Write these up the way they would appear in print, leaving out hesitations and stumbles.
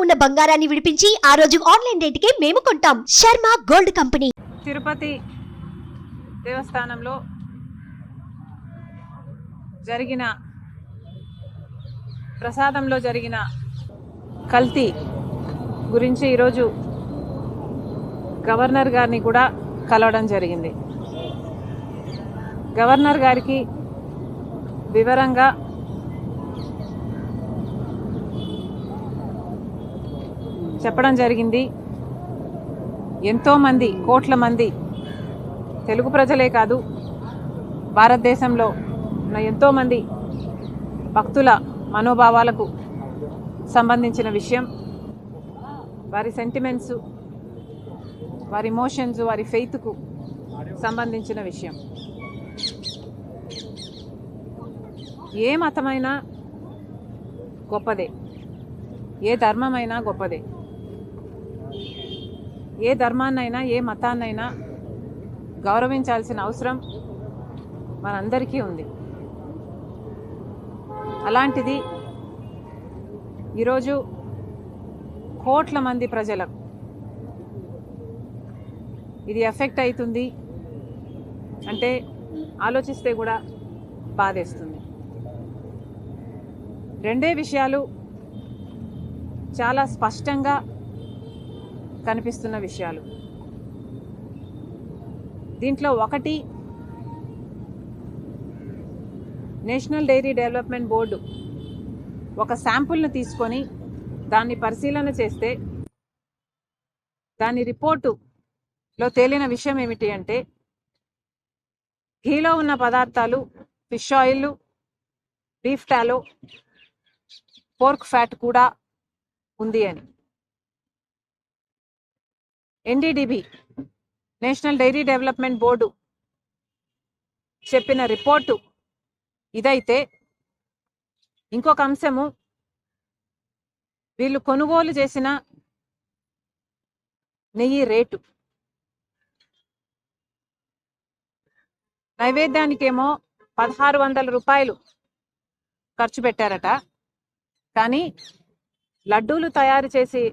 ఉన్న బంగారాన్ని విడిపించి ఆ రోజు ఆన్లైన్ రేటుకే మేము కొంటాం. Sharma gold company. తిరుపతి దేవస్థానంలో జరిగిన ప్రసాదంలో జరిగిన కల్తీ గురించి ఈరోజు గవర్నర్ గారిని కూడా కలవడం జరిగింది. గవర్నర్ గారికి వివరంగా చెప్పడం జరిగింది. ఎంతోమంది, కోట్ల మంది తెలుగు ప్రజలే కాదు, భారతదేశంలో ఉన్న ఎంతోమంది భక్తుల మనోభావాలకు సంబంధించిన విషయం, వారి సెంటిమెంట్స్, వారి ఇమోషన్స్, వారి ఫెయిత్కు సంబంధించిన విషయం. ఏ మతమైనా గొప్పదే, ఏ ధర్మమైనా గొప్పదే, ఏ ధర్మాన్నైనా ఏ మతాన్నైనా గౌరవించాల్సిన అవసరం మనందరికీ ఉంది. అలాంటిది ఈరోజు కోట్ల మంది ప్రజలకు ఇది ఎఫెక్ట్ అవుతుంది అంటే ఆలోచిస్తే కూడా బాధేస్తుంది. రెండే విషయాలు చాలా స్పష్టంగా కనిపిస్తున్న విషయాలు. దీంట్లో ఒకటి, నేషనల్ డైరీ డెవలప్మెంట్ బోర్డు ఒక శాంపుల్ను తీసుకొని దాన్ని పరిశీలన చేస్తే దాని రిపోర్టులో తేలిన విషయం ఏమిటి అంటే, ఘీలో ఉన్న పదార్థాలు fish oil, beef tallow, pork fat కూడా ఉంది అని. NDDB, national dairy development board చెప్పిన రిపోర్టు ఇదైతే, ఇంకొక అంశము, వీళ్ళు కొనుగోలు చేసిన నెయ్యి రేటు. నైవేద్యానికేమో 1600 రూపాయలు ఖర్చు పెట్టారట, కానీ లడ్డూలు తయారు చేసి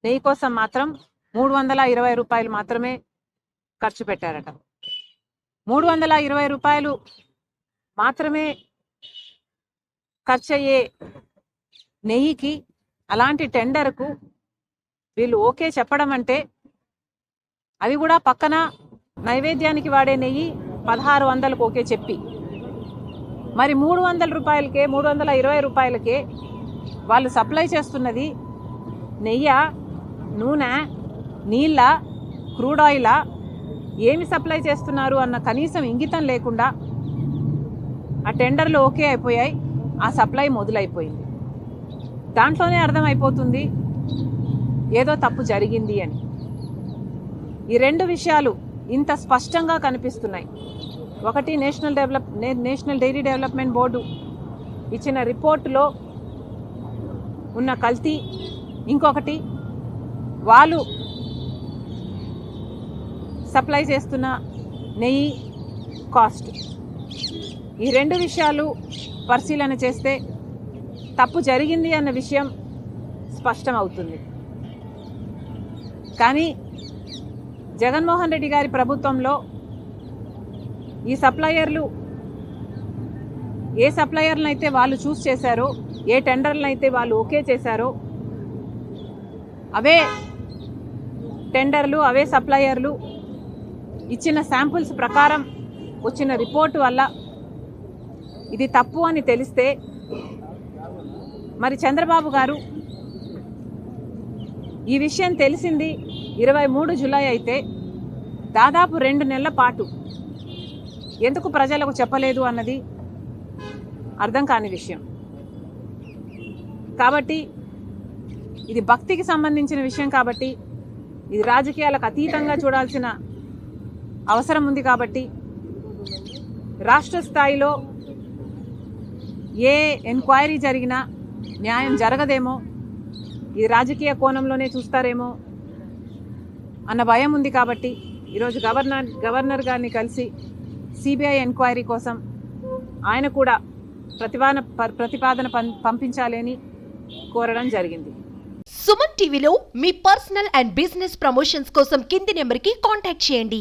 నెయ్యి కోసం మాత్రం 320 రూపాయలు మాత్రమే ఖర్చు పెట్టారట. 320 రూపాయలు మాత్రమే ఖర్చు అయ్యే నెయ్యికి, అలాంటి టెండర్కు వీళ్ళు ఓకే చెప్పడం అంటే, అవి కూడా పక్కన నైవేద్యానికి వాడే నెయ్యి 1600కు ఓకే చెప్పి, మరి 300 రూపాయలకే, 320 రూపాయలకే వాళ్ళు సప్లై చేస్తున్నది నెయ్య, నూనె, నీళ్ళ, క్రూడ్ ఆయిలా, ఏమి సప్లై చేస్తున్నారు అన్న కనీసం ఇంగితం లేకుండా ఆ టెండర్లు ఓకే అయిపోయాయి, ఆ సప్లై మొదలైపోయింది. దాంట్లోనే అర్థమైపోతుంది ఏదో తప్పు జరిగింది అని. ఈ రెండు విషయాలు ఇంత స్పష్టంగా కనిపిస్తున్నాయి. ఒకటి, నేషనల్ డైరీ డెవలప్మెంట్ బోర్డు ఇచ్చిన రిపోర్టులో ఉన్న కల్తీ, ఇంకొకటి వాళ్ళు సప్లై చేస్తున్న నెయ్యి కాస్ట్. ఈ రెండు విషయాలు పరిశీలన చేస్తే తప్పు జరిగింది అన్న విషయం స్పష్టం అవుతుంది. కానీ జగన్మోహన్ రెడ్డి గారి ప్రభుత్వంలో ఈ సప్లయర్లు ఏ సప్లయర్లను అయితే వాళ్ళు చూస్ చేశారో, ఏ టెండర్లను అయితే వాళ్ళు ఓకే చేశారో, అవే టెండర్లు, అవే సప్లయర్లు ఇచ్చిన శాంపుల్స్ ప్రకారం వచ్చిన రిపోర్టు వల్ల ఇది తప్పు అని తెలిస్తే, మరి చంద్రబాబు గారు ఈ విషయం తెలిసింది 23 జూలై అయితే దాదాపు 2 నెలల పాటు ఎందుకు ప్రజలకు చెప్పలేదు అన్నది అర్థం కాని విషయం. కాబట్టి ఇది భక్తికి సంబంధించిన విషయం, కాబట్టి ఇది రాజకీయాలకు అతీతంగా చూడాల్సిన అవసరం ఉంది. కాబట్టి రాష్ట్ర స్థాయిలో ఏ ఎంక్వైరీ జరిగినా న్యాయం జరగదేమో, ఇది రాజకీయ కోణంలోనే చూస్తారేమో అన్న భయం ఉంది. కాబట్టి ఈరోజు గవర్నర్ గారిని కలిసి సిబిఐ ఎంక్వైరీ కోసం ఆయన కూడా ప్రతిపాదన పంపించాలని కోరడం జరిగింది. సుమన్ టీవీలో మీ పర్సనల్ అండ్ బిజినెస్ ప్రమోషన్స్ కోసం కింది నెంబర్కి కాంటాక్ట్ చేయండి.